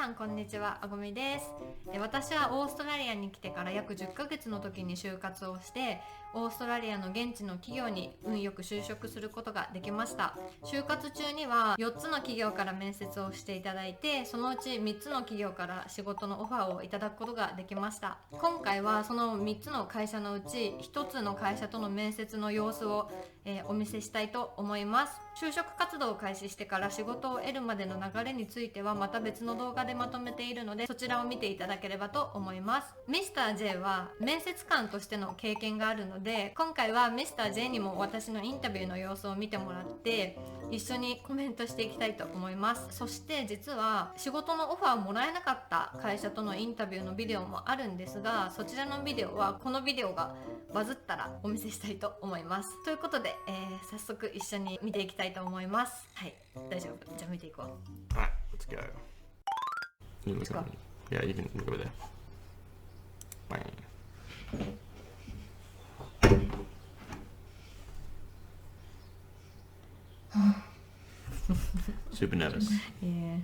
さんこんにちは、あごみです。私はオーストラリアに来てから約10ヶ月の時に就活をして、オーストラリアの現地の企業に運よく就職することができました。就活中には4つの企業から面接をしていただいて、そのうち3つの企業から仕事のオファーをいただくことができました。今回はその3つの会社のうち1つの会社との面接の様子を、お見せしたいと思います。就職活動を開始してから仕事を得るまでの流れについてはまた別の動画でまとめているので、そちらを見ていただければと思います。ミスター J は面接官としての経験があるので、今回はミスター J にも私のインタビューの様子を見てもらって一緒にコメントしていきたいと思います。そして実は仕事のオファーをもらえなかった会社とのインタビューのビデオもあるんですが、そちらのビデオはこのビデオがバズったらお見せしたいと思います。ということで、早速一緒に見ていきたいと思います。はい、大丈夫。じゃあ見ていこう。Alright, let's go. You look at me. Yeah, you can look over there. Bang. Super nervous. Yeah.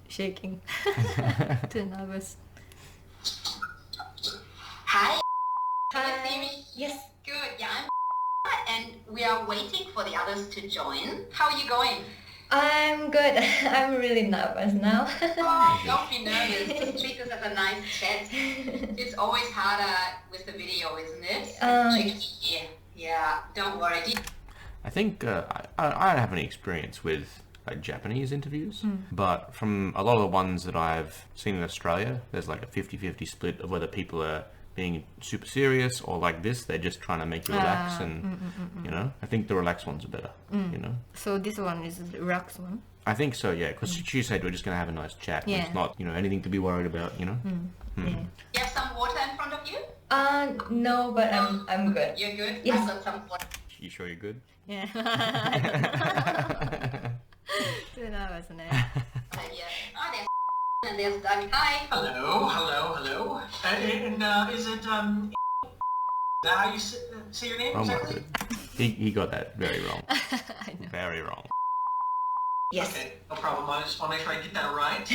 Shaking. Too nervous. Hi. Can you Hi. see me? Yes. Good. Yeah, and we are waiting for the others to join. How are you going? I'm good. I'm really nervous now. Oh, don't be nervous. Just treat this as a nice chat. It's always harder with the video, isn't it? Tricky. Yeah, don't worry. I think I don't have any experience with like Japanese interviews, but from a lot of the ones that I've seen in Australia, there's like a 50-50 split of whether people are being super serious or like this, they're just trying to make you relax and, you know, I think the relaxed ones are better, you know. So this one is the relaxed one? I think so, yeah, because she said we're just going to have a nice chat. Yeah. It's not, you know, anything to be worried about, you know. Yeah. You have some water in front of you? No, but I'm good. You're good? Yes. I've got some water. You sure you're good? Yeah. Too nervous ね。Yeah. Oh, there's and there's Doug. Hi. Hello. And is it, is that how you say your name Oh my exactly? god. He got that very wrong. I know. Very wrong. Yes. Okay, no problem. I just want to make sure I get that right.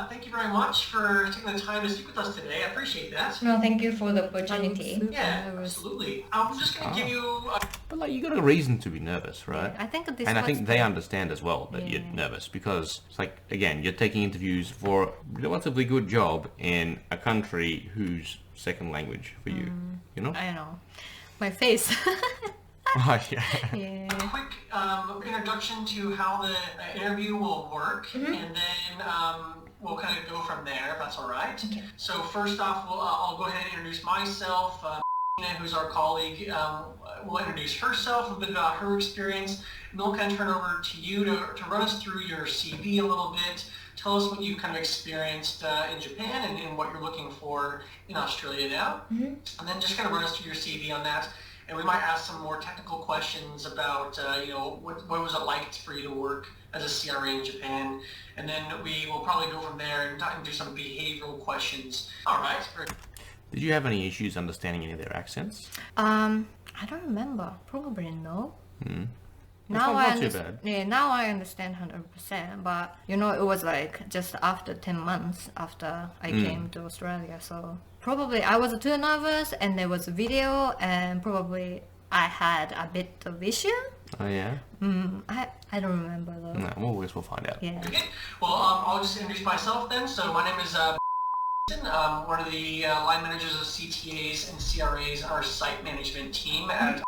Thank you very much for taking the time to speak with us today. I appreciate that. No, thank you for the opportunity. Yeah, absolutely. I'm just going to give you... But like you got a reason to be nervous, right? I think this and I was think they understand as well that you're Yeah. nervous because it's like, again, you're taking interviews for a relatively good job in a country whose second language for you, you know? I know. My face. Oh, yeah. Yeah. A quick introduction to how the interview will work, and then we'll kind of go from there, if that's all right. Okay. So first off, I'll go ahead and introduce myself. Nina, who's our colleague, will introduce herself, a bit about her experience, and then we'll kind of turn over to you to run us through your CV a little bit. Tell us what you've kind of experienced in Japan and what you're looking for in Australia now. And then just kind of run us through your CV on that. And we might ask some more technical questions about, you know, what was it like for you to work as a CRA in Japan? And then we will probably go from there and do some behavioral questions. All right. Did you have any issues understanding any of their accents? I don't remember. Probably no. Now not too bad. Yeah, now I understand 100%. But you know, it was like just after 10 months after I came to Australia. So probably I was too nervous, and there was a video, and probably I had a bit of issue. Oh, yeah? I don't remember though. No, we'll find out. Yeah. Okay. Well, I'll just introduce myself then. So my name is one of the line managers of CTAs and CRAs on our site management team. At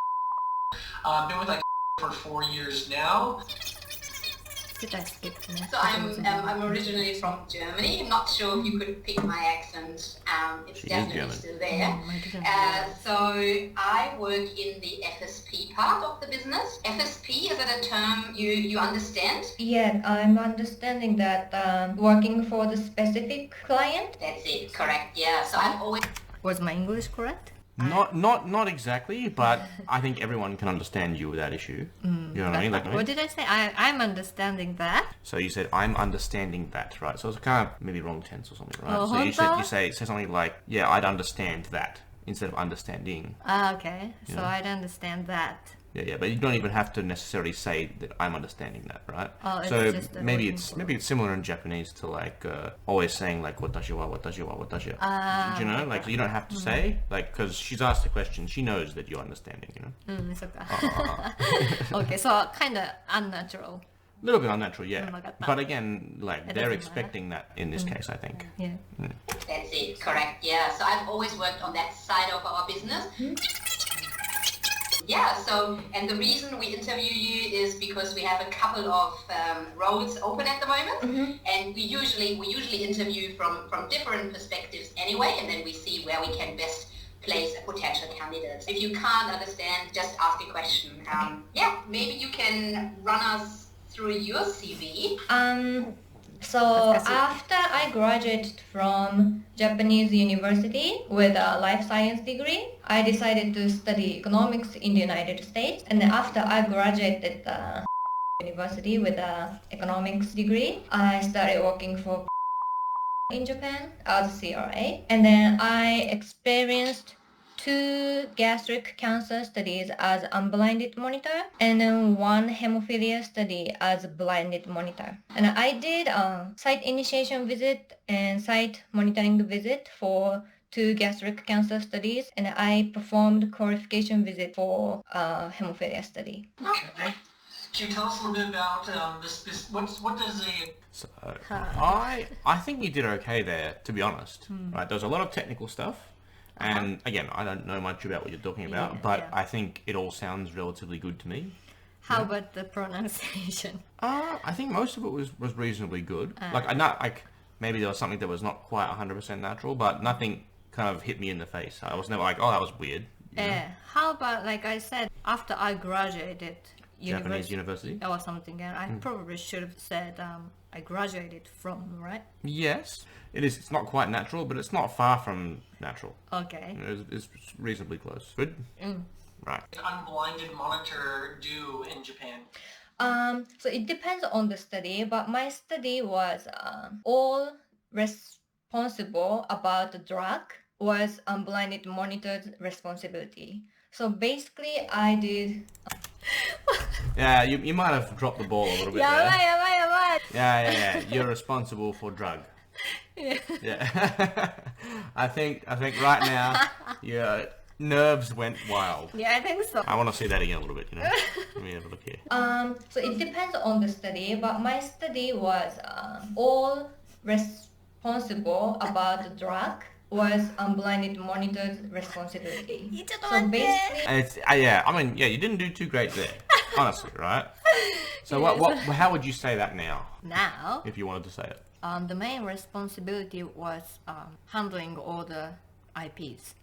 been with like for 4 years now. Did I skip? So I'm originally from Germany. I'm not sure if you could pick my accent. It's She is definitely German. still there. So I work in the FSP part of the business. FSP, is it a term you understand? Yeah, I'm understanding that working for the specific client. That's it, correct. Yeah. So I've always Was my English correct? Not exactly, but I think everyone can understand you without issue. You know what I mean? Like, What did I say? I'm understanding that. so you said I'm understanding that, right? So it's kind of maybe wrong tense or something, right? Oh, so you said honto? you say something like, yeah, I'd understand that instead of understanding. Okay. So Yeah. I'd understand that. Yeah, but you don't even have to necessarily say that I'm understanding that, right? Oh, it's so just the maybe wording. it's similar in Japanese to like always saying like watashi wa. Do you know? Like you don't have to say like because she's asked a question, she knows that you're understanding. You know. そっか。Okay, so kind of unnatural. A little bit unnatural, yeah. Nagata. But again, like It they're doesn't expecting that in this case, I think. Yeah. That's it, correct. Yeah, so I've always worked on that side of our business. Yeah, so, and the reason we interview you is because we have a couple of roles open at the moment, and we usually interview from different perspectives anyway, and then we see where we can best place a potential candidate. If you can't understand, just ask a question. Yeah, maybe you can run us through your CV. So after I graduated from Japanese university with a life science degree, I decided to study economics in the United States. And after I graduated university with a economics degree, I started working for in Japan as a CRA. And then I experienced 2 gastric cancer studies as unblinded monitor and then 1 hemophilia study as blinded monitor. And I did a site initiation visit and site monitoring visit for 2 gastric cancer studies, and I performed qualification visit for a hemophilia study. Okay. Can you tell us a little bit about this? What does a So I think you did okay there, to be honest. Right, there's a lot of technical stuff. And again, I don't know much about what you're talking about, but I think it all sounds relatively good to me. How about the pronunciation? I think most of it was reasonably good. Like maybe there was something that was not quite 100% natural, but nothing kind of hit me in the face. I was never like, oh, that was weird. You know? How about, like I said, after I graduated Japanese university? or something, and I probably should have said I graduated from, right? Yes, it is. It's not quite natural, but it's not far from natural. Okay. It's reasonably close. Good? Right. unblinded monitor do in Japan? So it depends on the study, but my study was all responsible about the drug was unblinded monitor's responsibility. So basically I did... Yeah, you might have dropped the ball a little bit there. Yeah. You're responsible for drug. Yeah. I think right now your nerves went wild. Yeah, I think so. I want to see that again a little bit. Let me have a look here. So it depends on the study, but my study was all responsible about the drug was unblinded monitor's responsibility. So basically, And it's you didn't do too great there, honestly, right? So how would you say that now, Now, if you wanted to say it? the main responsibility was handling all the IPs.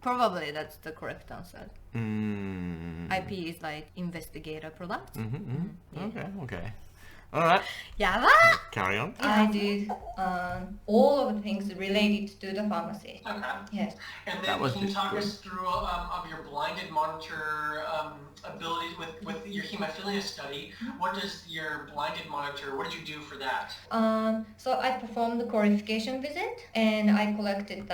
Probably that's the correct answer. IP is like investigator product. Okay. All right. やばっ Carry on. I did all of the things related to the pharmacy. Okay. Yes. And That then was can you just talk good. us through of your blinded monitor abilities with your hemophilia study? What does your blinded monitor, what did you do for that? So I performed the qualification visit and I collected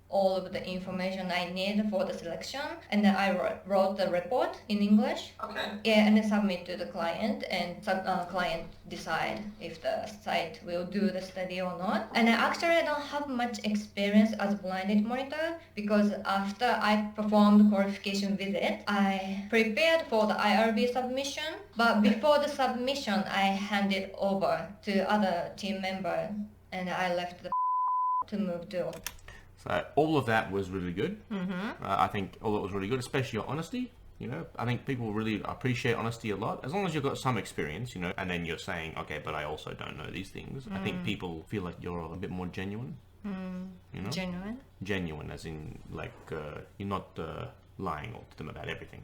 all of the information I need for the selection, and then I wrote the report in English. Okay. Yeah, and then submit to the client, and client decide if the site will do the study or not. And actually I don't have much experience as a blinded monitor because after I performed qualification visit, I prepared for the IRB submission, but before the submission I handed over to other team member and I left the to move to. So all of that was really good. I think all that was really good, especially your honesty. I think people really appreciate honesty a lot. As long as you've got some experience, and then you're saying, okay, but I also don't know these things. I think people feel like you're a bit more genuine. Genuine? Genuine, as in like you're not lying to them about everything.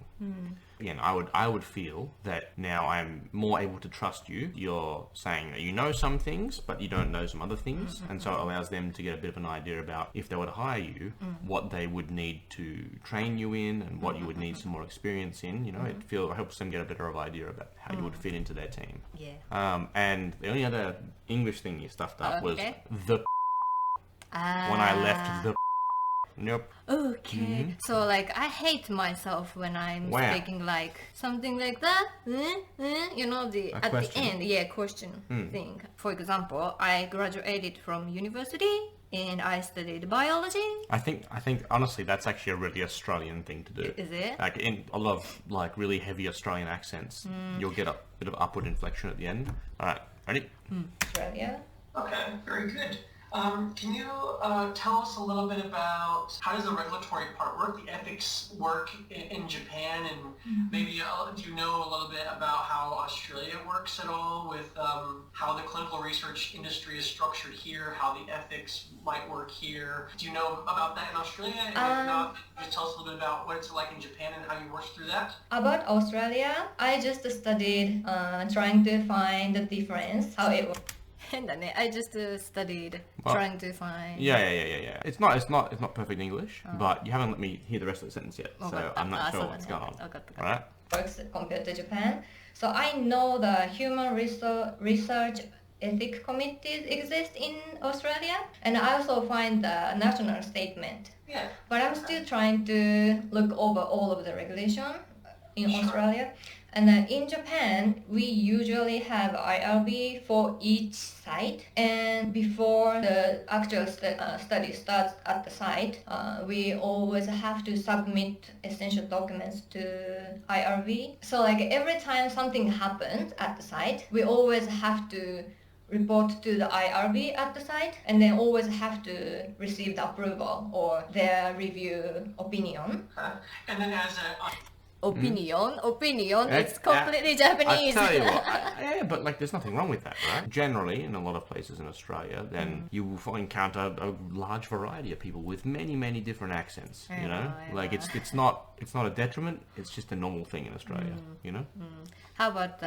Again, I would feel that now I'm more able to trust you. You're saying that you know some things, but you don't know some other things, and so it allows them to get a bit of an idea about if they were to hire you, what they would need to train you in, and what you would need some more experience in. It helps them get a better idea about how you would fit into their team. Yeah. And the only other English thing you stuffed up was Okay. the when I left the Nope. Okay. So like I hate myself when I'm Wow. speaking like something like that. You know the at question. the end, yeah, question thing. For example, I graduated from university and I studied biology. I think honestly that's actually a really Australian thing to do. Is it? Like in a lot of like really heavy Australian accents, you'll get a bit of upward inflection at the end. All right, ready? Australia. Okay, very good. Can you tell us a little bit about how does the regulatory part work, the ethics work in Japan, and maybe do you know a little bit about how Australia works at all with how the clinical research industry is structured here, how the ethics might work here? Do you know about that in Australia? And if not, just tell us a little bit about what it's like in Japan and how you work through that. About Australia, I just studied trying to find the difference, how it works. 変だね. I just studied Well, trying to find. Yeah. It's not perfect English, but you haven't let me hear the rest of the sentence yet, so I'm not sure what's going on. All right. Works compared to Japan. So I know the human research ethics committees exist in Australia, and I also find the national statement. Yeah. But I'm still trying to look over all of the regulation in Australia. And in Japan, we usually have IRB for each site. And before the actual study starts at the site, we always have to submit essential documents to IRB. So like every time something happens at the site, we always have to report to the IRB at the site, and then always have to receive the approval or their review opinion. And then as a Opinion. It's Yeah, completely I Japanese. tell you what, yeah, but like there's nothing wrong with that, right? Generally, in a lot of places in Australia, then you will encounter a large variety of people with many different accents. You know, like it's not a detriment. It's just a normal thing in Australia. You know. How about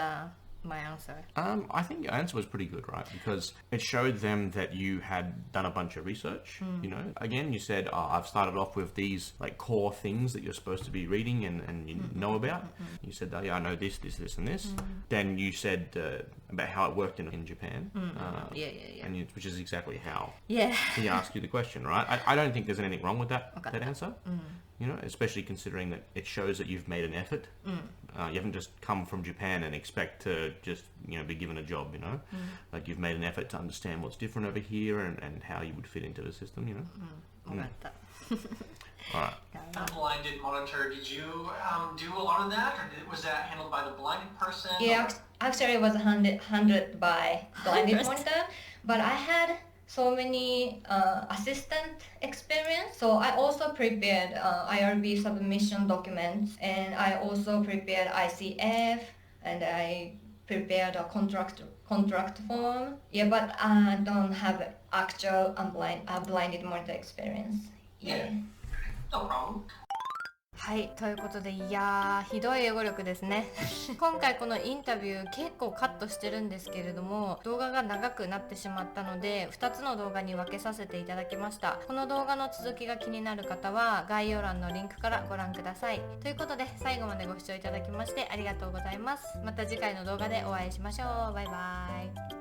my answer? I think your answer was pretty good, right? Because it showed them that you had done a bunch of research. You know, again, you said, "Oh, I've started off with these like core things that you're supposed to be reading and you know about." You said, "Oh, yeah, I know this, and this." Then you said about how it worked in Japan. Yeah. And which is exactly how Yeah. he asked you the question, right? I don't think there's anything wrong with that answer. You know, especially considering that it shows that you've made an effort. You haven't just come from Japan and expect to just, you know, be given a job, you know. Like you've made an effort to understand what's different over here and how you would fit into the system, you know. わかった。 All right. blinded monitor, did you do a lot of that, or was that handled by the blinded person? Yeah, actually it was handled by blinded monitor, but I had so many assistant experience. So I also prepared IRB submission documents, and I also prepared ICF, and I prepared a contract form. Yeah, but I don't have actual blinded monitor experience. Yeah. No problem. はい、ということで、いやーひどい英語力ですね今回このインタビュー結構カットしてるんですけれども、動画が長くなってしまったので2つの動画に分けさせていただきました。この動画の続きが気になる方は概要欄のリンクからご覧ください。ということで、最後までご視聴いただきましてありがとうございます。また次回の動画でお会いしましょう。バイバイ。